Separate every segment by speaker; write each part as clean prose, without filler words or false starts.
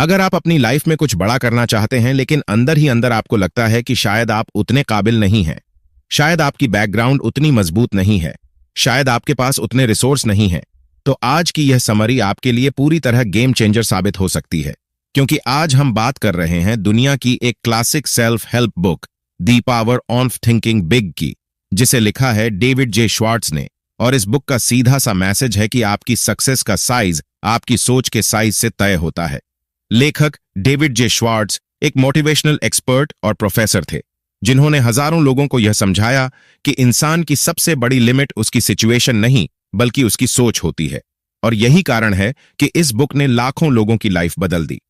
Speaker 1: अगर आप अपनी लाइफ में कुछ बड़ा करना चाहते हैं लेकिन अंदर ही अंदर आपको लगता है कि शायद आप उतने काबिल नहीं हैं, शायद आपकी बैकग्राउंड उतनी मजबूत नहीं है, शायद आपके पास उतने रिसोर्स नहीं हैं, तो आज की यह समरी आपके लिए पूरी तरह गेम चेंजर साबित हो सकती है। क्योंकि आज हम बात कर रहे हैं दुनिया की एक classic self help book the power of thinking big की, जिसे लिखा है डेविड जे श्वार्ट्ज ने। और इस बुक का सीधा सा मैसेज है कि आपकी सक्सेस का साइज आपकी सोच के साइज से तय होता है। लेखक डेविड जे श्वार्ट्ज एक मोटिवेशनल एक्सपर्ट और प्रोफेसर थे, जिन्होंने हजारों लोगों को यह समझाया कि इंसान की सबसे बड़ी लिमिट उसकी सिचुएशन नहीं बल्कि उसकी सोच होती है। और यही कारण है कि इस बुक ने लाखों लोगों की लाइफ बदल दी।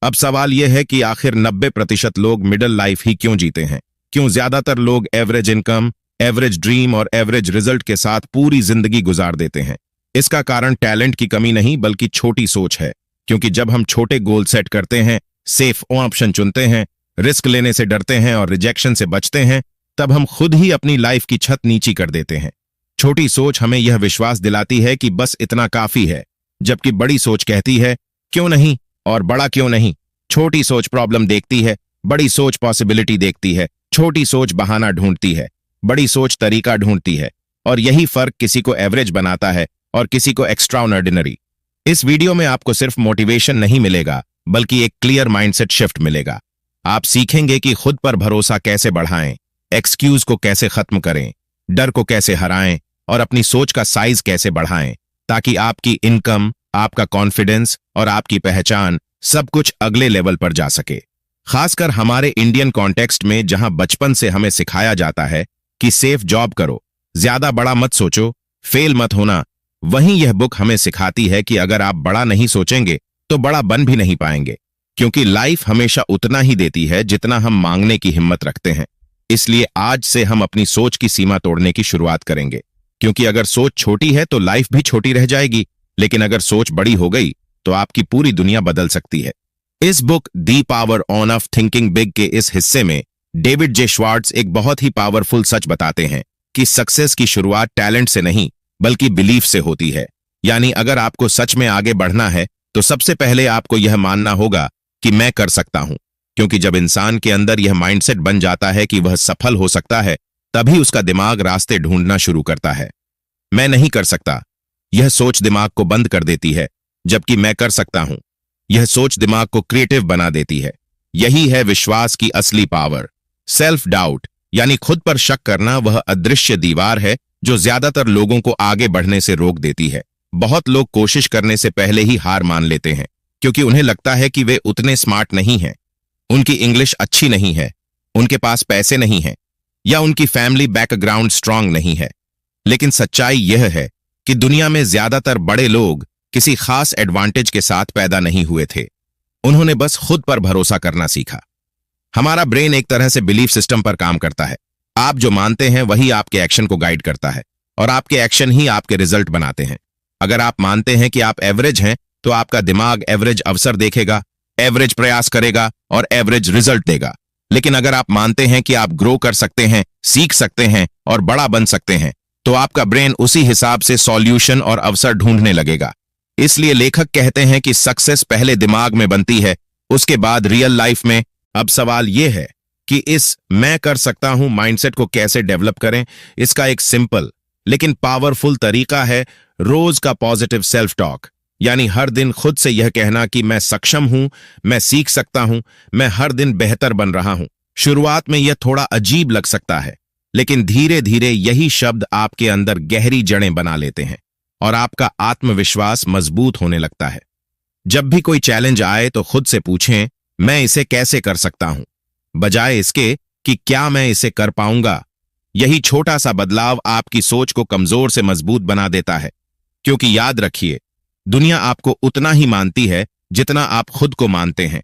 Speaker 1: अब सवाल यह है कि आखिर 90% लोग मिडिल लाइफ ही क्यों जीते हैं? क्यों ज्यादातर लोग एवरेज इनकम, एवरेज ड्रीम और एवरेज रिजल्ट के साथ पूरी जिंदगी गुजार देते हैं? इसका कारण टैलेंट की कमी नहीं बल्कि छोटी सोच है। क्योंकि जब हम छोटे गोल सेट करते हैं, सेफ ऑप्शन चुनते हैं, रिस्क लेने से डरते हैं और रिजेक्शन से बचते हैं, तब हम खुद ही अपनी लाइफ की छत नीची कर देते हैं। छोटी सोच हमें यह विश्वास दिलाती है कि बस इतना काफी है, जबकि बड़ी सोच कहती है क्यों नहीं और बड़ा क्यों नहीं। छोटी सोच प्रॉब्लम देखती है, बड़ी सोच पॉसिबिलिटी देखती है। छोटी सोच बहाना ढूंढती है, बड़ी सोच तरीका ढूंढती है। और यही फर्क किसी को एवरेज बनाता है और किसी को एक्स्ट्राऑर्डिनरी। इस वीडियो में आपको सिर्फ मोटिवेशन नहीं मिलेगा बल्कि एक क्लियर माइंडसेट शिफ्ट मिलेगा। आप सीखेंगे कि खुद पर भरोसा कैसे बढ़ाएं, एक्सक्यूज को कैसे खत्म करें, डर को कैसे हराएं और अपनी सोच का साइज कैसे बढ़ाएं, ताकि आपकी इनकम, आपका कॉन्फिडेंस और आपकी पहचान सब कुछ अगले लेवल पर जा सके। खासकर हमारे इंडियन कॉन्टेक्स्ट में, जहां बचपन से हमें सिखाया जाता है कि सेफ जॉब करो, ज्यादा बड़ा मत सोचो, फेल मत होना, वहीं यह बुक हमें सिखाती है कि अगर आप बड़ा नहीं सोचेंगे तो बड़ा बन भी नहीं पाएंगे। क्योंकि लाइफ हमेशा उतना ही देती है जितना हम मांगने की हिम्मत रखते हैं। इसलिए आज से हम अपनी सोच की सीमा तोड़ने की शुरुआत करेंगे। क्योंकि अगर सोच छोटी है तो लाइफ भी छोटी रह जाएगी, लेकिन अगर सोच बड़ी हो गई तो आपकी पूरी दुनिया बदल सकती है। इस book the power of thinking big के इस हिस्से में डेविड जे श्वार्ट्ज एक बहुत ही पावरफुल सच बताते हैं कि सक्सेस की शुरुआत टैलेंट से नहीं बल्कि बिलीफ से होती है। यानी अगर आपको सच में आगे बढ़ना है तो सबसे पहले आपको यह मानना होगा कि मैं कर सकता हूं। क्योंकि जब इंसान के अंदर यह माइंडसेट बन जाता है कि वह सफल हो सकता है, तभी उसका दिमाग रास्ते ढूंढना शुरू करता है। मैं नहीं कर सकता, यह सोच दिमाग को बंद कर देती है, जबकि मैं कर सकता हूं, यह सोच दिमाग को क्रिएटिव बना देती है। यही है विश्वास की असली पावर। सेल्फ डाउट यानी खुद पर शक करना वह अदृश्य दीवार है जो ज्यादातर लोगों को आगे बढ़ने से रोक देती है। बहुत लोग कोशिश करने से पहले ही हार मान लेते हैं, क्योंकि उन्हें लगता है कि वे उतने स्मार्ट नहीं हैं, उनकी इंग्लिश अच्छी नहीं है, उनके पास पैसे नहीं हैं, या उनकी फैमिली बैकग्राउंड स्ट्रांग नहीं है। लेकिन सच्चाई यह है कि दुनिया में ज्यादातर बड़े लोग किसी खास एडवांटेज के साथ पैदा नहीं हुए थे। उन्होंने बस खुद पर भरोसा करना सीखा। हमारा ब्रेन एक तरह से बिलीफ सिस्टम पर काम करता है। आप जो मानते हैं वही आपके एक्शन को गाइड करता है, और आपके एक्शन ही आपके रिजल्ट बनाते हैं। अगर आप मानते हैं कि आप एवरेज हैं तो आपका दिमाग एवरेज अवसर देखेगा, एवरेज प्रयास करेगा और एवरेज रिजल्ट देगा। लेकिन अगर आप मानते हैं कि आप ग्रो कर सकते हैं, सीख सकते हैं और बड़ा बन सकते हैं, तो आपका ब्रेन उसी हिसाब से सॉल्यूशन और अवसर ढूंढने लगेगा। इसलिए लेखक कहते हैं कि सक्सेस पहले दिमाग में बनती है, उसके बाद रियल लाइफ में। अब सवाल यह है कि इस मैं कर सकता हूं माइंडसेट को कैसे डेवलप करें। इसका एक सिंपल लेकिन पावरफुल तरीका है रोज का पॉजिटिव सेल्फ टॉक। यानी हर दिन खुद से यह कहना कि मैं सक्षम हूं, मैं सीख सकता हूं, मैं हर दिन बेहतर बन रहा हूं। शुरुआत में यह थोड़ा अजीब लग सकता है, लेकिन धीरे धीरे यही शब्द आपके अंदर गहरी जड़ें बना लेते हैं और आपका आत्मविश्वास मजबूत होने लगता है। जब भी कोई चैलेंज आए तो खुद से पूछें, मैं इसे कैसे कर सकता हूं, बजाय इसके कि क्या मैं इसे कर पाऊंगा। यही छोटा सा बदलाव आपकी सोच को कमजोर से मजबूत बना देता है। क्योंकि याद रखिए, दुनिया आपको उतना ही मानती है जितना आप खुद को मानते हैं।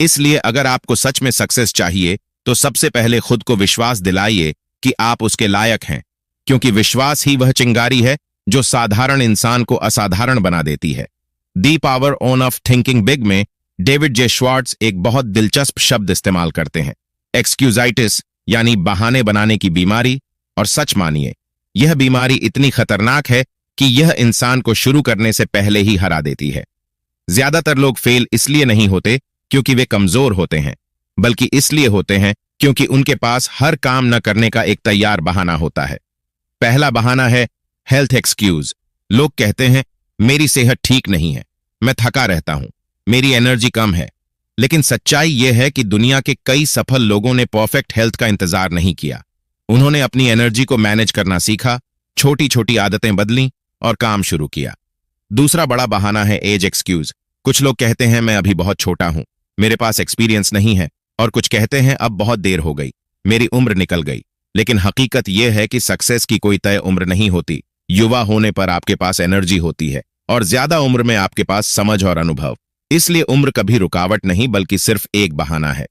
Speaker 1: इसलिए अगर आपको सच में सक्सेस चाहिए तो सबसे पहले खुद को विश्वास दिलाइए कि आप उसके लायक हैं। क्योंकि विश्वास ही वह चिंगारी है जो साधारण इंसान को असाधारण बना देती है। The power of thinking big में डेविड जे श्वार्ट्ज एक बहुत दिलचस्प शब्द इस्तेमाल करते हैं, एक्सक्यूजाइटिस, यानी बहाने बनाने की बीमारी। और सच मानिए, यह बीमारी इतनी खतरनाक है कि यह इंसान को शुरू करने से पहले ही हरा देती है। ज्यादातर लोग फेल इसलिए नहीं होते क्योंकि वे कमजोर होते हैं, बल्कि इसलिए होते हैं क्योंकि उनके पास हर काम न करने का एक तैयार बहाना होता है। पहला बहाना है हेल्थ एक्सक्यूज। लोग कहते हैं मेरी सेहत ठीक नहीं है, मैं थका रहता हूं, मेरी एनर्जी कम है। लेकिन सच्चाई यह है कि दुनिया के कई सफल लोगों ने परफेक्ट हेल्थ का इंतजार नहीं किया। उन्होंने अपनी एनर्जी को मैनेज करना सीखा, छोटी छोटी आदतें बदलीं और काम शुरू किया। दूसरा बड़ा बहाना है एज एक्सक्यूज। कुछ लोग कहते हैं मैं अभी बहुत छोटा हूं, मेरे पास एक्सपीरियंस नहीं है, और कुछ कहते हैं अब बहुत देर हो गई, मेरी उम्र निकल गई। लेकिन हकीकत यह है कि सक्सेस की कोई तय उम्र नहीं होती। युवा होने पर आपके पास एनर्जी होती है और ज्यादा उम्र में आपके पास समझ और अनुभव। इसलिए उम्र कभी रुकावट नहीं बल्कि सिर्फ एक बहाना है।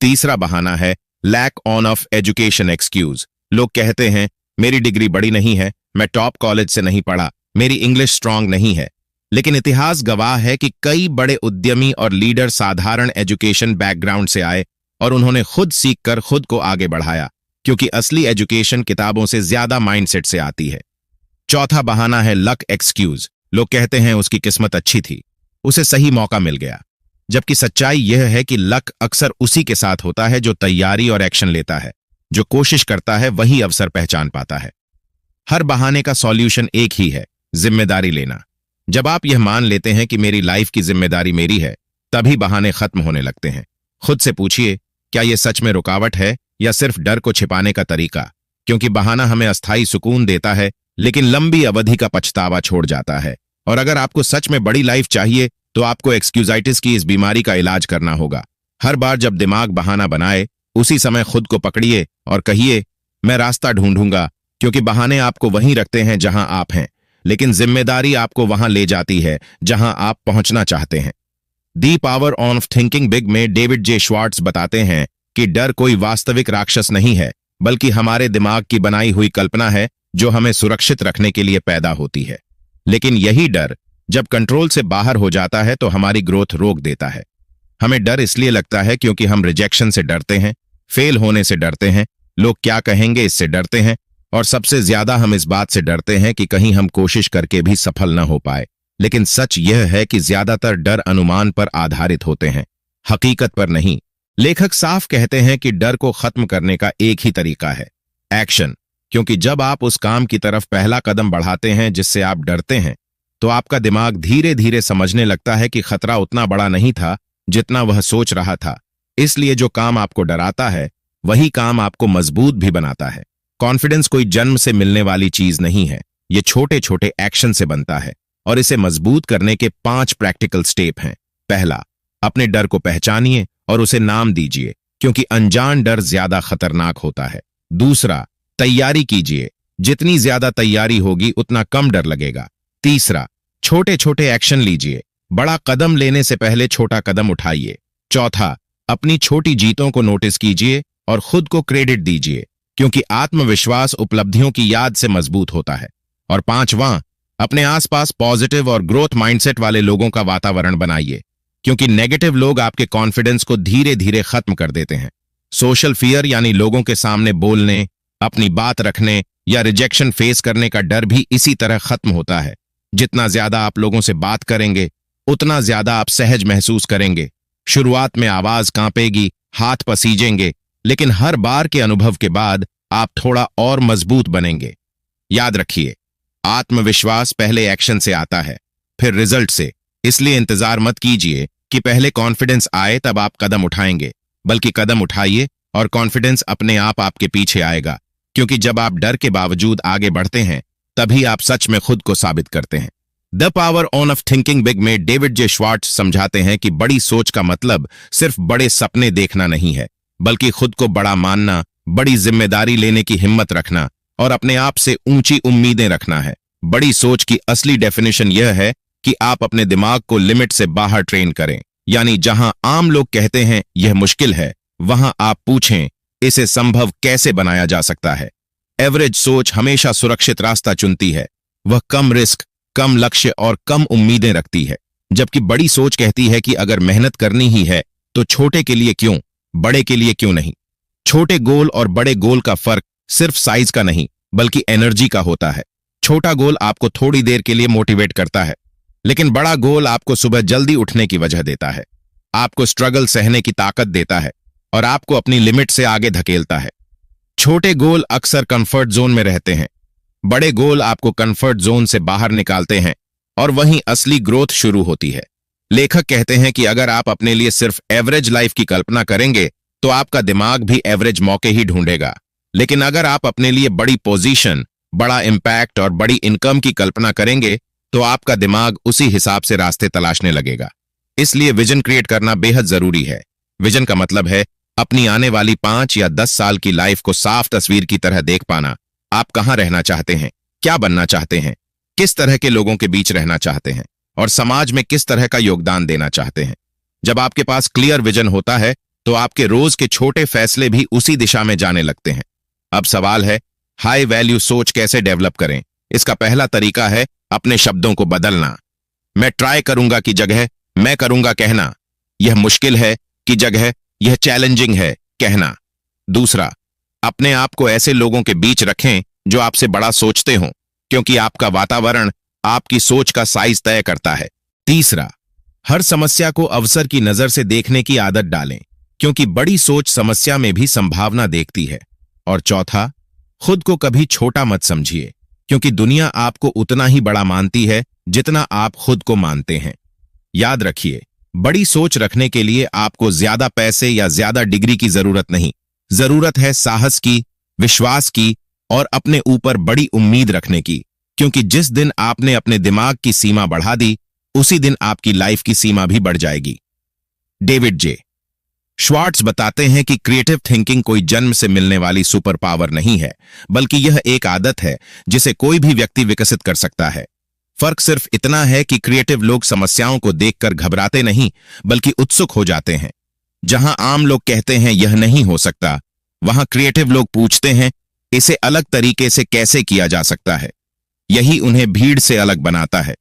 Speaker 1: तीसरा बहाना है lack on of education excuse. लोग कहते हैं मेरी डिग्री बड़ी नहीं है, मैं टॉप कॉलेज से नहीं पढ़ा, मेरी इंग्लिश स्ट्रांग नहीं है। लेकिन इतिहास गवाह है कि कई बड़े उद्यमी और लीडर साधारण एजुकेशन बैकग्राउंड से आए और उन्होंने खुद सीखकर खुद को आगे बढ़ाया, क्योंकि असली एजुकेशन किताबों से ज्यादा माइंडसेट से आती है। चौथा बहाना है लक एक्सक्यूज। लोग कहते हैं उसकी किस्मत अच्छी थी, उसे सही मौका मिल गया। जबकि सच्चाई यह है कि लक अक्सर उसी के साथ होता है जो तैयारी और एक्शन लेता है। जो कोशिश करता है वही अवसर पहचान पाता है। हर बहाने का सॉल्यूशन एक ही है, जिम्मेदारी लेना। जब आप यह मान लेते हैं कि मेरी लाइफ की जिम्मेदारी मेरी है, तभी बहाने खत्म होने लगते हैं। खुद से पूछिए, क्या यह सच में रुकावट है या सिर्फ डर को छिपाने का तरीका? क्योंकि बहाना हमें अस्थायी सुकून देता है, लेकिन लंबी अवधि का पछतावा छोड़ जाता है। और अगर आपको सच में बड़ी लाइफ चाहिए तो आपको एक्सक्यूजाइटिस की इस बीमारी का इलाज करना होगा। हर बार जब दिमाग बहाना बनाए, उसी समय खुद को पकड़िए और कहिए मैं रास्ता ढूंढूंगा, क्योंकि बहाने आपको वहीं रखते हैं जहां आप हैं, लेकिन जिम्मेदारी आपको वहां ले जाती है जहां आप पहुंचना चाहते हैं। The power of thinking big में डेविड जे श्वार्ट्ज बताते हैं कि डर कोई वास्तविक राक्षस नहीं है, बल्कि हमारे दिमाग की बनाई हुई कल्पना है जो हमें सुरक्षित रखने के लिए पैदा होती है। लेकिन यही डर जब कंट्रोल से बाहर हो जाता है तो हमारी ग्रोथ रोक देता है। हमें डर इसलिए लगता है क्योंकि हम रिजेक्शन से डरते हैं, फेल होने से डरते हैं, लोग क्या कहेंगे इससे डरते हैं, और सबसे ज्यादा हम इस बात से डरते हैं कि कहीं हम कोशिश करके भी सफल न हो पाए। लेकिन सच यह है कि ज्यादातर डर अनुमान पर आधारित होते हैं, हकीकत पर नहीं। लेखक साफ कहते हैं कि डर को खत्म करने का एक ही तरीका है, एक्शन। क्योंकि जब आप उस काम की तरफ पहला कदम बढ़ाते हैं जिससे आप डरते हैं, तो आपका दिमाग धीरे धीरे समझने लगता है कि खतरा उतना बड़ा नहीं था जितना वह सोच रहा था। इसलिए जो काम आपको डराता है वही काम आपको मजबूत भी बनाता है। कॉन्फिडेंस कोई जन्म से मिलने वाली चीज नहीं है, ये छोटे छोटे एक्शन से बनता है, और इसे मजबूत करने के 5 प्रैक्टिकल स्टेप हैं। पहला, अपने डर को पहचानिए और उसे नाम दीजिए, क्योंकि अनजान डर ज्यादा खतरनाक होता है। दूसरा, तैयारी कीजिए, जितनी ज्यादा तैयारी होगी उतना कम डर लगेगा। तीसरा, छोटे छोटे एक्शन लीजिए, बड़ा कदम लेने से पहले छोटा कदम उठाइए। चौथा, अपनी छोटी जीतों को नोटिस कीजिए और खुद को क्रेडिट दीजिए, क्योंकि आत्मविश्वास उपलब्धियों की याद से मजबूत होता है। और पांचवां, अपने आसपास पॉजिटिव और ग्रोथ माइंडसेट वाले लोगों का वातावरण बनाइए, क्योंकि नेगेटिव लोग आपके कॉन्फिडेंस को धीरे धीरे खत्म कर देते हैं। सोशल फियर यानी लोगों के सामने बोलने, अपनी बात रखने या रिजेक्शन फेस करने का डर भी इसी तरह खत्म होता है। जितना ज्यादा आप लोगों से बात करेंगे उतना ज्यादा आप सहज महसूस करेंगे। शुरुआत में आवाज कांपेगी, हाथ पसीजेंगे, लेकिन हर बार के अनुभव के बाद आप थोड़ा और मजबूत बनेंगे। याद रखिए, आत्मविश्वास पहले एक्शन से आता है, फिर रिजल्ट से। इसलिए इंतजार मत कीजिए कि पहले कॉन्फिडेंस आए तब आप कदम उठाएंगे, बल्कि कदम उठाइए और कॉन्फिडेंस अपने आप आपके पीछे आएगा। क्योंकि जब आप डर के बावजूद आगे बढ़ते हैं, तभी आप सच में खुद को साबित करते हैं। The power of thinking big में डेविड जे श्वार्ट्ज समझाते हैं कि बड़ी सोच का मतलब सिर्फ बड़े सपने देखना नहीं है, बल्कि खुद को बड़ा मानना, बड़ी जिम्मेदारी लेने की हिम्मत रखना और अपने आप से ऊंची उम्मीदें रखना है। बड़ी सोच की असली डेफिनेशन यह है कि आप अपने दिमाग को लिमिट से बाहर ट्रेन करें। यानी जहां आम लोग कहते हैं यह मुश्किल है, वहां आप पूछें इसे संभव कैसे बनाया जा सकता है। एवरेज सोच हमेशा सुरक्षित रास्ता चुनती है, वह कम रिस्क, कम लक्ष्य और कम उम्मीदें रखती है। जबकि बड़ी सोच कहती है कि अगर मेहनत करनी ही है तो छोटे के लिए क्यों, बड़े के लिए क्यों नहीं। छोटे गोल और बड़े गोल का फर्क सिर्फ साइज का नहीं, बल्कि एनर्जी का होता है। छोटा गोल आपको थोड़ी देर के लिए मोटिवेट करता है, लेकिन बड़ा गोल आपको सुबह जल्दी उठने की वजह देता है, आपको स्ट्रगल सहने की ताकत देता है और आपको अपनी लिमिट से आगे धकेलता है। छोटे गोल अक्सर कंफर्ट जोन में रहते हैं, बड़े गोल आपको कंफर्ट जोन से बाहर निकालते हैं और वहीं असली ग्रोथ शुरू होती है। लेखक कहते हैं कि अगर आप अपने लिए सिर्फ एवरेज लाइफ की कल्पना करेंगे तो आपका दिमाग भी एवरेज मौके ही ढूंढेगा, लेकिन अगर आप अपने लिए बड़ी पोजीशन, बड़ा इंपैक्ट और बड़ी इनकम की कल्पना करेंगे तो आपका दिमाग उसी हिसाब से रास्ते तलाशने लगेगा। इसलिए विजन क्रिएट करना बेहद जरूरी है। विजन का मतलब है अपनी आने वाली 5 या 10 साल की लाइफ को साफ तस्वीर की तरह देख पाना। आप कहां रहना चाहते हैं, क्या बनना चाहते हैं, किस तरह के लोगों के बीच रहना चाहते हैं और समाज में किस तरह का योगदान देना चाहते हैं। जब आपके पास क्लियर विजन होता है तो आपके रोज के छोटे फैसले भी उसी दिशा में जाने लगते हैं। अब सवाल है, हाई वैल्यू सोच कैसे डेवलप करें? इसका पहला तरीका है अपने शब्दों को बदलना। मैं ट्राई करूंगा की जगह मैं करूंगा कहना। यह मुश्किल है की जगह यह चैलेंजिंग है कहना। दूसरा, अपने आप को ऐसे लोगों के बीच रखें जो आपसे बड़ा सोचते हों, क्योंकि आपका वातावरण आपकी सोच का साइज तय करता है। तीसरा, हर समस्या को अवसर की नजर से देखने की आदत डालें, क्योंकि बड़ी सोच समस्या में भी संभावना देखती है। और चौथा, खुद को कभी छोटा मत समझिए, क्योंकि दुनिया आपको उतना ही बड़ा मानती है जितना आप खुद को मानते हैं। याद रखिए, बड़ी सोच रखने के लिए आपको ज्यादा पैसे या ज्यादा डिग्री की जरूरत नहीं, जरूरत है साहस की, विश्वास की और अपने ऊपर बड़ी उम्मीद रखने की, क्योंकि जिस दिन आपने अपने दिमाग की सीमा बढ़ा दी, उसी दिन आपकी लाइफ की सीमा भी बढ़ जाएगी। डेविड जे श्वार्ट्ज बताते हैं कि क्रिएटिव थिंकिंग कोई जन्म से मिलने वाली सुपर पावर नहीं है, बल्कि यह एक आदत है जिसे कोई भी व्यक्ति विकसित कर सकता है। फर्क सिर्फ इतना है कि क्रिएटिव लोग समस्याओं को देखकर घबराते नहीं, बल्कि उत्सुक हो जाते हैं। जहां आम लोग कहते हैं यह नहीं हो सकता, वहां क्रिएटिव लोग पूछते हैं इसे अलग तरीके से कैसे किया जा सकता है। यही उन्हें भीड़ से अलग बनाता है।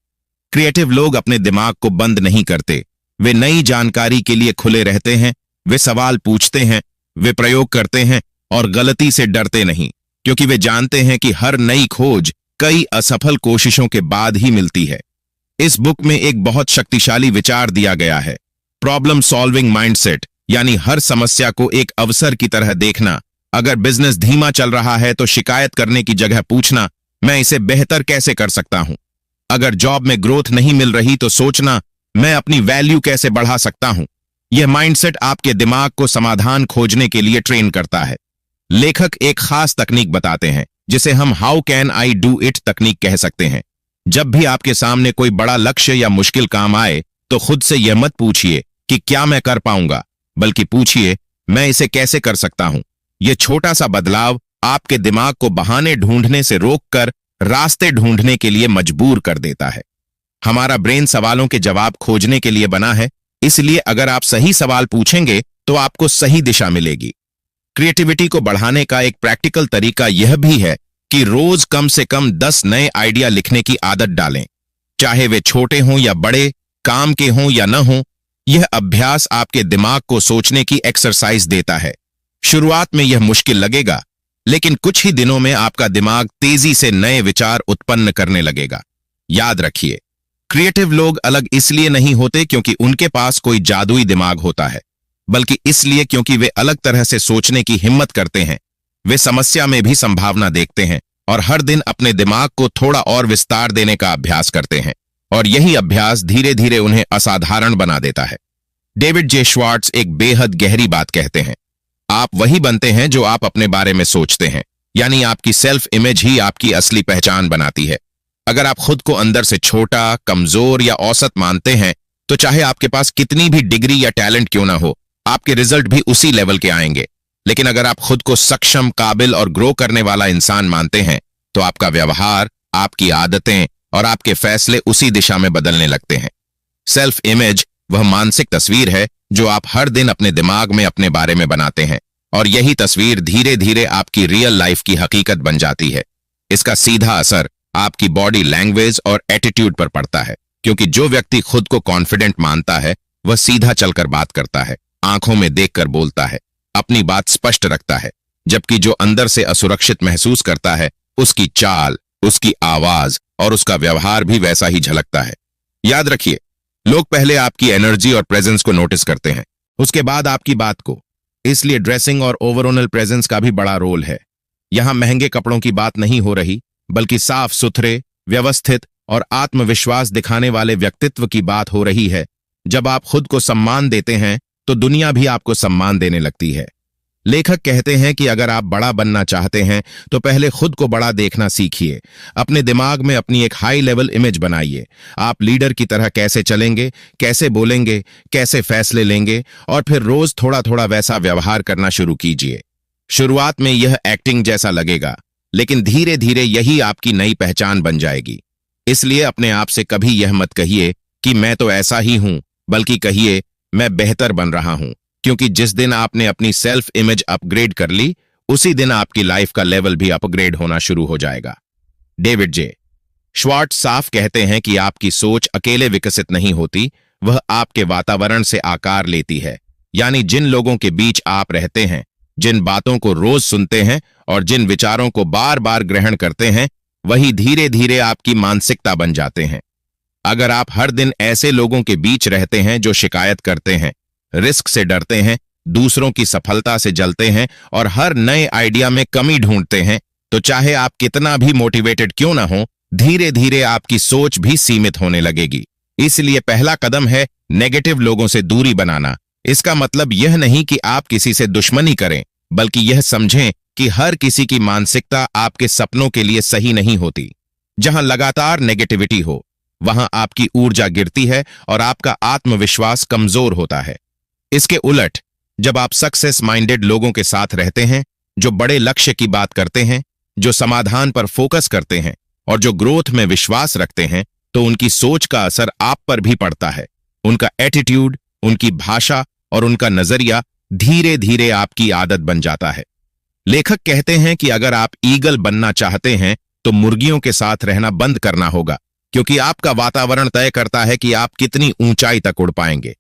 Speaker 1: क्रिएटिव लोग अपने दिमाग को बंद नहीं करते, वे नई जानकारी के लिए खुले रहते हैं, वे सवाल पूछते हैं, वे प्रयोग करते हैं और गलती से डरते नहीं, क्योंकि वे जानते हैं कि हर नई खोज कई असफल कोशिशों के बाद ही मिलती है। इस बुक में एक बहुत शक्तिशाली विचार दिया गया है, प्रॉब्लम सॉल्विंग माइंडसेट, यानी हर समस्या को एक अवसर की तरह देखना। अगर बिजनेस धीमा चल रहा है तो शिकायत करने की जगह पूछना, मैं इसे बेहतर कैसे कर सकता हूं। अगर जॉब में ग्रोथ नहीं मिल रही तो सोचना, मैं अपनी वैल्यू कैसे बढ़ा सकता हूं। यह माइंडसेट आपके दिमाग को समाधान खोजने के लिए ट्रेन करता है। लेखक एक खास तकनीक बताते हैं जिसे हम how can I do it तकनीक कह सकते हैं। जब भी आपके सामने कोई बड़ा लक्ष्य या मुश्किल काम आए तो खुद से यह मत पूछिए कि क्या मैं कर पाऊंगा, बल्कि पूछिए मैं इसे कैसे कर सकता हूं। यह छोटा सा बदलाव आपके दिमाग को बहाने ढूंढने से रोककर रास्ते ढूंढने के लिए मजबूर कर देता है। हमारा ब्रेन सवालों के जवाब खोजने के लिए बना है, इसलिए अगर आप सही सवाल पूछेंगे तो आपको सही दिशा मिलेगी। क्रिएटिविटी को बढ़ाने का एक प्रैक्टिकल तरीका यह भी है कि रोज कम से कम 10 नए आइडिया लिखने की आदत डालें, चाहे वे छोटे हों या बड़े, काम के हों या न हों। यह अभ्यास आपके दिमाग को सोचने की एक्सरसाइज देता है। शुरुआत में यह मुश्किल लगेगा, लेकिन कुछ ही दिनों में आपका दिमाग तेजी से नए विचार उत्पन्न करने लगेगा। याद रखिए, क्रिएटिव लोग अलग इसलिए नहीं होते क्योंकि उनके पास कोई जादुई दिमाग होता है, बल्कि इसलिए क्योंकि वे अलग तरह से सोचने की हिम्मत करते हैं। वे समस्या में भी संभावना देखते हैं और हर दिन अपने दिमाग को थोड़ा और विस्तार देने का अभ्यास करते हैं, और यही अभ्यास धीरे धीरे उन्हें असाधारण बना देता है। डेविड जे श्वार्ट्ज एक बेहद गहरी बात कहते हैं, आप वही बनते हैं जो आप अपने बारे में सोचते हैं, यानी आपकी सेल्फ इमेज ही आपकी असली पहचान बनाती है। अगर आप खुद को अंदर से छोटा, कमजोर या औसत मानते हैं तो चाहे आपके पास कितनी भी डिग्री या टैलेंट क्यों ना हो, आपके रिजल्ट भी उसी लेवल के आएंगे। लेकिन अगर आप खुद को सक्षम, काबिल और ग्रो करने वाला इंसान मानते हैं तो आपका व्यवहार, आपकी आदतें और आपके फैसले उसी दिशा में बदलने लगते हैं। सेल्फ इमेज वह मानसिक तस्वीर है जो आप हर दिन अपने दिमाग में अपने बारे में बनाते हैं, और यही तस्वीर धीरे धीरे आपकी रियल लाइफ की हकीकत बन जाती है। इसका सीधा असर आपकी बॉडी लैंग्वेज और एटीट्यूड पर पड़ता है, क्योंकि जो व्यक्ति खुद को कॉन्फिडेंट मानता है वह सीधा चलकर बात करता है, आंखों में देखकर बोलता है, अपनी बात स्पष्ट रखता है। जबकि जो अंदर से असुरक्षित महसूस करता है, उसकी चाल, उसकी आवाज और उसका व्यवहार भी वैसा ही झलकता है। याद रखिए, लोग पहले आपकी एनर्जी और प्रेजेंस को नोटिस करते हैं, उसके बाद आपकी बात को। इसलिए ड्रेसिंग और ओवरऑल प्रेजेंस का भी बड़ा रोल है। यहां महंगे कपड़ों की बात नहीं हो रही, बल्कि साफ सुथरे, व्यवस्थित और आत्मविश्वास दिखाने वाले व्यक्तित्व की बात हो रही है। जब आप खुद को सम्मान देते हैं तो दुनिया भी आपको सम्मान देने लगती है। लेखक कहते हैं कि अगर आप बड़ा बनना चाहते हैं तो पहले खुद को बड़ा देखना सीखिए। अपने दिमाग में अपनी एक हाई लेवल इमेज बनाइए। आप लीडर की तरह कैसे चलेंगे, कैसे बोलेंगे, कैसे फैसले लेंगे, और फिर रोज थोड़ा थोड़ा वैसा व्यवहार करना शुरू कीजिए। शुरुआत में यह एक्टिंग जैसा लगेगा, लेकिन धीरे धीरे यही आपकी नई पहचान बन जाएगी। इसलिए अपने आप से कभी यह मत कहिए कि मैं तो ऐसा ही हूं, बल्कि कहिए मैं बेहतर बन रहा हूं, क्योंकि जिस दिन आपने अपनी सेल्फ इमेज अपग्रेड कर ली, उसी दिन आपकी लाइफ का लेवल भी अपग्रेड होना शुरू हो जाएगा। डेविड जे श्वार्ट्ज साफ कहते हैं कि आपकी सोच अकेले विकसित नहीं होती, वह आपके वातावरण से आकार लेती है। यानी जिन लोगों के बीच आप रहते हैं, जिन बातों को रोज सुनते हैं और जिन विचारों को बार बार ग्रहण करते हैं, वही धीरे धीरे आपकी मानसिकता बन जाते हैं। अगर आप हर दिन ऐसे लोगों के बीच रहते हैं जो शिकायत करते हैं, रिस्क से डरते हैं, दूसरों की सफलता से जलते हैं और हर नए आइडिया में कमी ढूंढते हैं, तो चाहे आप कितना भी मोटिवेटेड क्यों ना हो, धीरे धीरे आपकी सोच भी सीमित होने लगेगी। इसलिए पहला कदम है नेगेटिव लोगों से दूरी बनाना। इसका मतलब यह नहीं कि आप किसी से दुश्मनी करें, बल्कि यह समझें कि हर किसी की मानसिकता आपके सपनों के लिए सही नहीं होती। जहां लगातार नेगेटिविटी हो, वहां आपकी ऊर्जा गिरती है और आपका आत्मविश्वास कमजोर होता है। इसके उलट, जब आप सक्सेस माइंडेड लोगों के साथ रहते हैं, जो बड़े लक्ष्य की बात करते हैं, जो समाधान पर फोकस करते हैं और जो ग्रोथ में विश्वास रखते हैं, तो उनकी सोच का असर आप पर भी पड़ता है। उनका एटीट्यूड, उनकी भाषा और उनका नजरिया धीरे धीरे आपकी आदत बन जाता है। लेखक कहते हैं कि अगर आप ईगल बनना चाहते हैं तो मुर्गियों के साथ रहना बंद करना होगा, क्योंकि आपका वातावरण तय करता है कि आप कितनी ऊंचाई तक उड़ पाएंगे।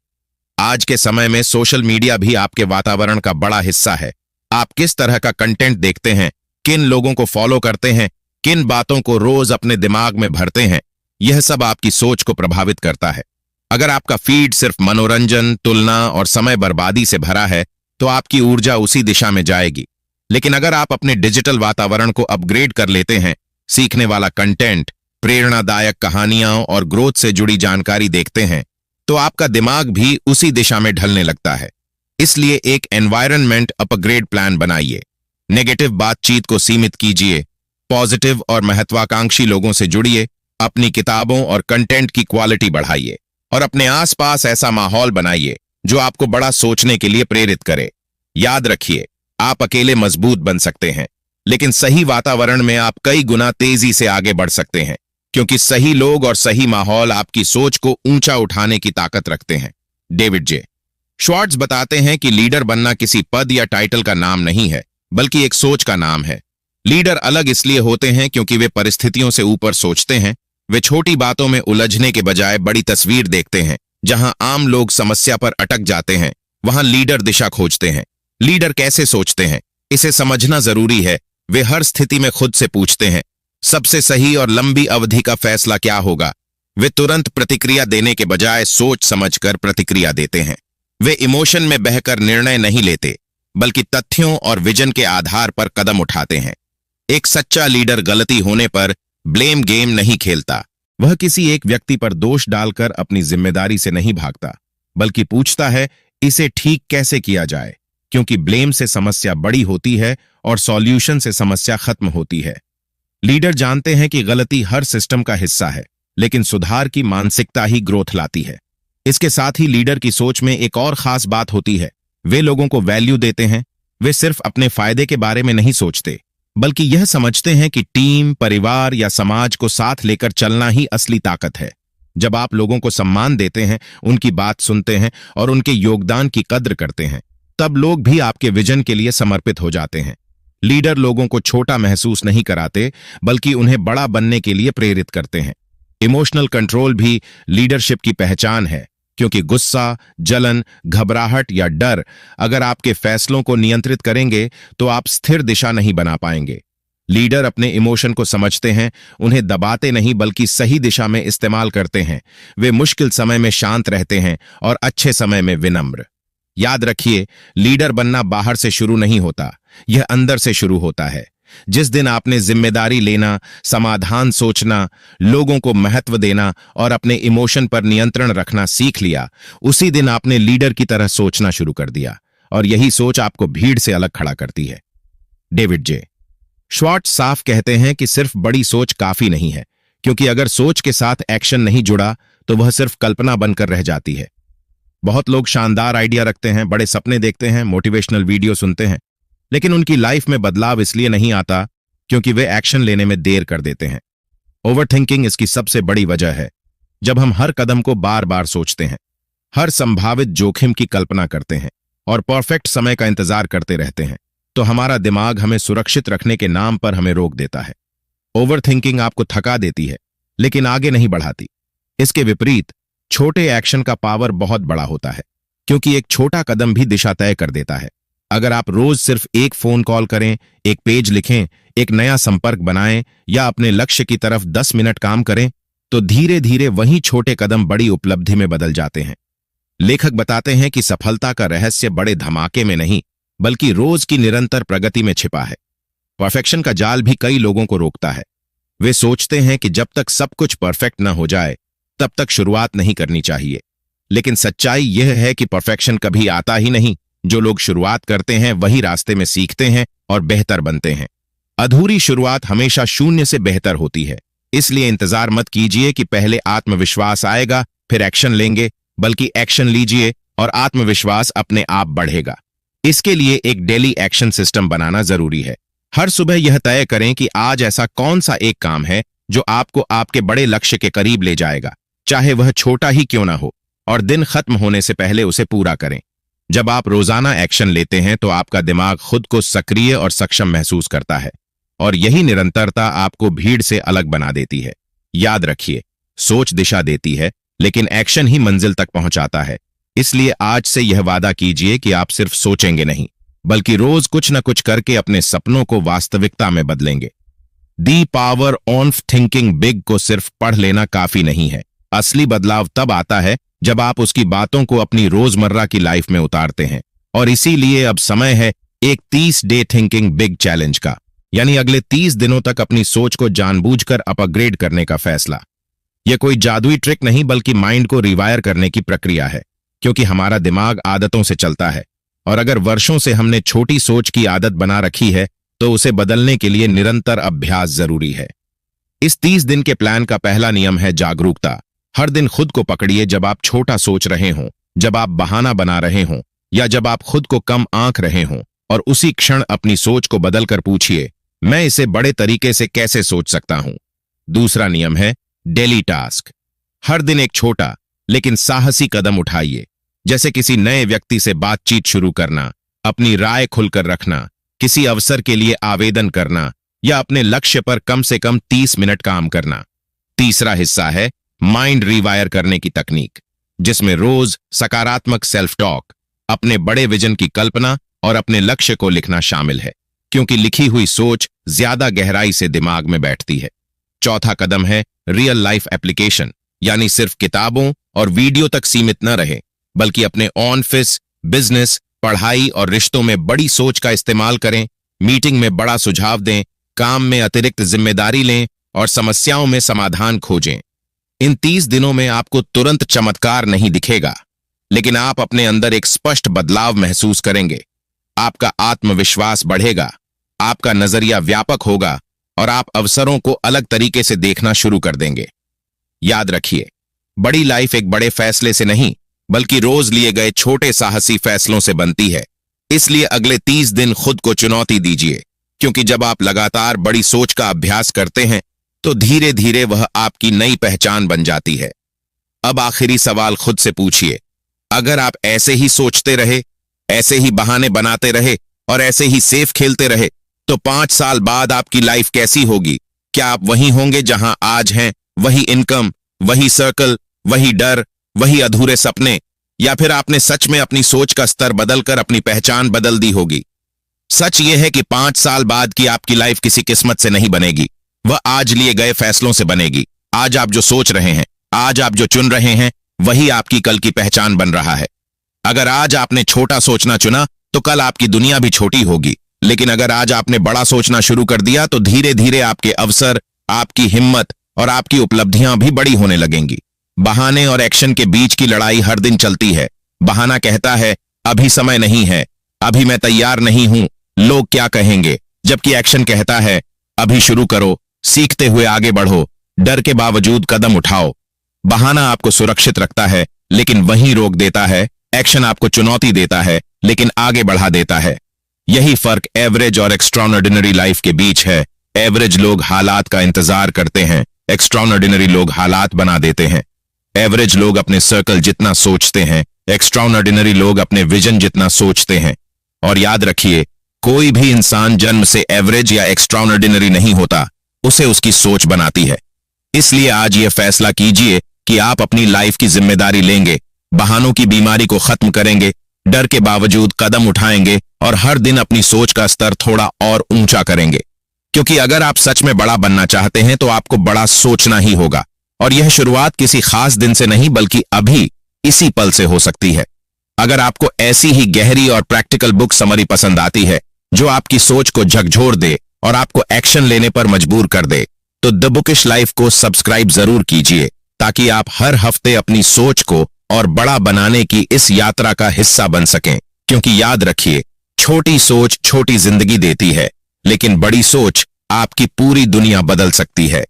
Speaker 1: आज के समय में सोशल मीडिया भी आपके वातावरण का बड़ा हिस्सा है। आप किस तरह का कंटेंट देखते हैं, किन लोगों को फॉलो करते हैं, किन बातों को रोज अपने दिमाग में भरते हैं, यह सब आपकी सोच को प्रभावित करता है। अगर आपका फीड सिर्फ मनोरंजन, तुलना और समय बर्बादी से भरा है, तो आपकी ऊर्जा उसी दिशा में जाएगी। लेकिन अगर आप अपने डिजिटल वातावरण को अपग्रेड कर लेते हैं, सीखने वाला कंटेंट, प्रेरणादायक कहानियां और ग्रोथ से जुड़ी जानकारी देखते हैं, तो आपका दिमाग भी उसी दिशा में ढलने लगता है। इसलिए एक एनवायरनमेंट अपग्रेड प्लान बनाइए। नेगेटिव बातचीत को सीमित कीजिए, पॉजिटिव और महत्वाकांक्षी लोगों से जुड़िए, अपनी किताबों और कंटेंट की क्वालिटी बढ़ाइए और अपने आसपास ऐसा माहौल बनाइए जो आपको बड़ा सोचने के लिए प्रेरित करे। याद रखिए, आप अकेले मजबूत बन सकते हैं, लेकिन सही वातावरण में आप कई गुना तेजी से आगे बढ़ सकते हैं, क्योंकि सही लोग और सही माहौल आपकी सोच को ऊंचा उठाने की ताकत रखते हैं। डेविड जे श्वार्ट्ज बताते हैं कि लीडर बनना किसी पद या टाइटल का नाम नहीं है, बल्कि एक सोच का नाम है। लीडर अलग इसलिए होते हैं क्योंकि वे परिस्थितियों से ऊपर सोचते हैं। वे छोटी बातों में उलझने के बजाय बड़ी तस्वीर देखते हैं। जहां आम लोग समस्या पर अटक जाते हैं, वहां लीडर दिशा खोजते हैं। लीडर कैसे सोचते हैं, इसे समझना जरूरी है। वे हर स्थिति में खुद से पूछते हैं, सबसे सही और लंबी अवधि का फैसला क्या होगा। वे तुरंत प्रतिक्रिया देने के बजाय सोच समझकर प्रतिक्रिया देते हैं। वे इमोशन में बहकर निर्णय नहीं लेते, बल्कि तथ्यों और विजन के आधार पर कदम उठाते हैं। एक सच्चा लीडर गलती होने पर ब्लेम गेम नहीं खेलता। वह किसी एक व्यक्ति पर दोष डालकर अपनी जिम्मेदारी से नहीं भागता, बल्कि पूछता है इसे ठीक कैसे किया जाए, क्योंकि ब्लेम से समस्या बड़ी होती है और सॉल्यूशन से समस्या खत्म होती है। लीडर जानते हैं कि गलती हर सिस्टम का हिस्सा है, लेकिन सुधार की मानसिकता ही ग्रोथ लाती है। इसके साथ ही लीडर की सोच में एक और खास बात होती है, वे लोगों को वैल्यू देते हैं। वे सिर्फ अपने फायदे के बारे में नहीं सोचते, बल्कि यह समझते हैं कि टीम, परिवार या समाज को साथ लेकर चलना ही असली ताकत है। जब आप लोगों को सम्मान देते हैं, उनकी बात सुनते हैं और उनके योगदान की कद्र करते हैं, तब लोग भी आपके विजन के लिए समर्पित हो जाते हैं। लीडर लोगों को छोटा महसूस नहीं कराते, बल्कि उन्हें बड़ा बनने के लिए प्रेरित करते हैं। इमोशनल कंट्रोल भी लीडरशिप की पहचान है, क्योंकि गुस्सा, जलन, घबराहट या डर अगर आपके फैसलों को नियंत्रित करेंगे तो आप स्थिर दिशा नहीं बना पाएंगे। लीडर अपने इमोशन को समझते हैं, उन्हें दबाते नहीं बल्कि सही दिशा में इस्तेमाल करते हैं। वे मुश्किल समय में शांत रहते हैं और अच्छे समय में विनम्र। याद रखिए, लीडर बनना बाहर से शुरू नहीं होता, यह अंदर से शुरू होता है। जिस दिन आपने जिम्मेदारी लेना, समाधान सोचना, लोगों को महत्व देना और अपने इमोशन पर नियंत्रण रखना सीख लिया, उसी दिन आपने लीडर की तरह सोचना शुरू कर दिया, और यही सोच आपको भीड़ से अलग खड़ा करती है। डेविड जे श्वार्ट्ज साफ कहते हैं कि सिर्फ बड़ी सोच काफी नहीं है, क्योंकि अगर सोच के साथ एक्शन नहीं जुड़ा तो वह सिर्फ कल्पना बनकर रह जाती है। बहुत लोग शानदार आइडिया रखते हैं, बड़े सपने देखते हैं, मोटिवेशनल वीडियो सुनते हैं, लेकिन उनकी लाइफ में बदलाव इसलिए नहीं आता क्योंकि वे एक्शन लेने में देर कर देते हैं। ओवरथिंकिंग इसकी सबसे बड़ी वजह है। जब हम हर कदम को बार बार सोचते हैं, हर संभावित जोखिम की कल्पना करते हैं और परफेक्ट समय का इंतजार करते रहते हैं, तो हमारा दिमाग हमें सुरक्षित रखने के नाम पर हमें रोक देता है। ओवरथिंकिंग आपको थका देती है, लेकिन आगे नहीं बढ़ाती। इसके विपरीत छोटे एक्शन का पावर बहुत बड़ा होता है, क्योंकि एक छोटा कदम भी दिशा तय कर देता है। अगर आप रोज सिर्फ एक फोन कॉल करें, एक पेज लिखें, एक नया संपर्क बनाएं या अपने लक्ष्य की तरफ 10 मिनट काम करें, तो धीरे धीरे वही छोटे कदम बड़ी उपलब्धि में बदल जाते हैं। लेखक बताते हैं कि सफलता का रहस्य बड़े धमाके में नहीं, बल्कि रोज की निरंतर प्रगति में छिपा है। परफेक्शन का जाल भी कई लोगों को रोकता है। वे सोचते हैं कि जब तक सब कुछ परफेक्ट न हो जाए, तब तक शुरुआत नहीं करनी चाहिए। लेकिन सच्चाई यह है कि परफेक्शन कभी आता ही नहीं। जो लोग शुरुआत करते हैं वही रास्ते में सीखते हैं और बेहतर बनते हैं। अधूरी शुरुआत हमेशा शून्य से बेहतर होती है। इसलिए इंतजार मत कीजिए कि पहले आत्मविश्वास आएगा फिर एक्शन लेंगे, बल्कि एक्शन लीजिए और आत्मविश्वास अपने आप बढ़ेगा। इसके लिए एक डेली एक्शन सिस्टम बनाना जरूरी है। हर सुबह यह तय करें कि आज ऐसा कौन सा एक काम है जो आपको आपके बड़े लक्ष्य के करीब ले जाएगा, चाहे वह छोटा ही क्यों ना हो, और दिन खत्म होने से पहले उसे पूरा करें। जब आप रोजाना एक्शन लेते हैं तो आपका दिमाग खुद को सक्रिय और सक्षम महसूस करता है, और यही निरंतरता आपको भीड़ से अलग बना देती है। याद रखिए, सोच दिशा देती है, लेकिन एक्शन ही मंजिल तक पहुंचाता है। इसलिए आज से यह वादा कीजिए कि आप सिर्फ सोचेंगे नहीं, बल्कि रोज कुछ न कुछ करके अपने सपनों को वास्तविकता में बदलेंगे। The power of thinking big को सिर्फ पढ़ लेना काफी नहीं है। असली बदलाव तब आता है जब आप उसकी बातों को अपनी रोजमर्रा की लाइफ में उतारते हैं। और इसीलिए अब समय है एक 30 डे थिंकिंग बिग चैलेंज का, यानी अगले 30 दिनों तक अपनी सोच को जानबूझकर अपग्रेड करने का फैसला। यह कोई जादुई ट्रिक नहीं, बल्कि माइंड को रिवायर करने की प्रक्रिया है, क्योंकि हमारा दिमाग आदतों से चलता है, और अगर वर्षों से हमने छोटी सोच की आदत बना रखी है तो उसे बदलने के लिए निरंतर अभ्यास जरूरी है। इस 30 दिन के प्लान का पहला नियम है जागरूकता। हर दिन खुद को पकड़िए जब आप छोटा सोच रहे हों, जब आप बहाना बना रहे हों, या जब आप खुद को कम आंक रहे हों, और उसी क्षण अपनी सोच को बदलकर पूछिए, मैं इसे बड़े तरीके से कैसे सोच सकता हूं। दूसरा नियम है डेली टास्क। हर दिन एक छोटा लेकिन साहसी कदम उठाइए, जैसे किसी नए व्यक्ति से बातचीत शुरू करना, अपनी राय खुलकर रखना, किसी अवसर के लिए आवेदन करना, या अपने लक्ष्य पर कम से कम 30 मिनट काम करना। तीसरा हिस्सा है माइंड रिवायर करने की तकनीक, जिसमें रोज सकारात्मक सेल्फ टॉक, अपने बड़े विजन की कल्पना और अपने लक्ष्य को लिखना शामिल है, क्योंकि लिखी हुई सोच ज्यादा गहराई से दिमाग में बैठती है। चौथा कदम है रियल लाइफ एप्लीकेशन, यानी सिर्फ किताबों और वीडियो तक सीमित न रहे, बल्कि अपने ऑफिस, बिजनेस, पढ़ाई और रिश्तों में बड़ी सोच का इस्तेमाल करें। मीटिंग में बड़ा सुझाव दें, काम में अतिरिक्त जिम्मेदारी लें और समस्याओं में समाधान खोजें। इन 30 दिनों में आपको तुरंत चमत्कार नहीं दिखेगा, लेकिन आप अपने अंदर एक स्पष्ट बदलाव महसूस करेंगे। आपका आत्मविश्वास बढ़ेगा, आपका नजरिया व्यापक होगा और आप अवसरों को अलग तरीके से देखना शुरू कर देंगे। याद रखिए, बड़ी लाइफ एक बड़े फैसले से नहीं, बल्कि रोज लिए गए छोटे साहसी फैसलों से बनती है। इसलिए अगले 30 दिन खुद को चुनौती दीजिए, क्योंकि जब आप लगातार बड़ी सोच का अभ्यास करते हैं तो धीरे धीरे वह आपकी नई पहचान बन जाती है। अब आखिरी सवाल खुद से पूछिए, अगर आप ऐसे ही सोचते रहे, ऐसे ही बहाने बनाते रहे और ऐसे ही सेफ खेलते रहे, तो 5 साल बाद आपकी लाइफ कैसी होगी? क्या आप वही होंगे जहां आज हैं, वही इनकम, वही सर्कल, वही डर, वही अधूरे सपने, या फिर आपने सच में अपनी सोच का स्तर बदलकर अपनी पहचान बदल दी होगी? सच यह है कि 5 साल बाद की आपकी लाइफ किसी किस्मत से नहीं बनेगी, वह आज लिए गए फैसलों से बनेगी। आज आप जो सोच रहे हैं, आज आप जो चुन रहे हैं, वही आपकी कल की पहचान बन रहा है। अगर आज आपने छोटा सोचना चुना तो कल आपकी दुनिया भी छोटी होगी, लेकिन अगर आज आपने बड़ा सोचना शुरू कर दिया तो धीरे धीरे आपके अवसर, आपकी हिम्मत और आपकी उपलब्धियां भी बड़ी होने लगेंगी। बहाने और एक्शन के बीच की लड़ाई हर दिन चलती है। बहाना कहता है अभी समय नहीं है, अभी मैं तैयार नहीं हूं, लोग क्या कहेंगे, जबकि एक्शन कहता है अभी शुरू करो, सीखते हुए आगे बढ़ो, डर के बावजूद कदम उठाओ। बहाना आपको सुरक्षित रखता है लेकिन वहीं रोक देता है। एक्शन आपको चुनौती देता है लेकिन आगे बढ़ा देता है। यही फर्क एवरेज और एक्स्ट्राऑर्डिनरी लाइफ के बीच है। एवरेज लोग हालात का इंतजार करते हैं, एक्स्ट्राऑर्डिनरी लोग हालात बना देते हैं। एवरेज लोग अपने सर्कल जितना सोचते हैं, एक्स्ट्राऑर्डिनरी लोग अपने विजन जितना सोचते हैं। और याद रखिए, कोई भी इंसान जन्म से एवरेज या एक्स्ट्राऑर्डिनरी नहीं होता, उसे उसकी सोच बनाती है। इसलिए आज यह फैसला कीजिए कि आप अपनी लाइफ की जिम्मेदारी लेंगे, बहानों की बीमारी को खत्म करेंगे, डर के बावजूद कदम उठाएंगे और हर दिन अपनी सोच का स्तर थोड़ा और ऊंचा करेंगे। क्योंकि अगर आप सच में बड़ा बनना चाहते हैं तो आपको बड़ा सोचना ही होगा। और यह शुरुआत किसी खास दिन से नहीं बल्कि अभी इसी पल से हो सकती है। अगर आपको ऐसी ही गहरी और प्रैक्टिकल बुक समरी पसंद आती है जो आपकी सोच को झकझोर दे और आपको एक्शन लेने पर मजबूर कर दे, तो द बुकिश लाइफ को सब्सक्राइब जरूर कीजिए ताकि आप हर हफ्ते अपनी सोच को और बड़ा बनाने की इस यात्रा का हिस्सा बन सकें। क्योंकि याद रखिए, छोटी सोच छोटी जिंदगी देती है, लेकिन बड़ी सोच आपकी पूरी दुनिया बदल सकती है।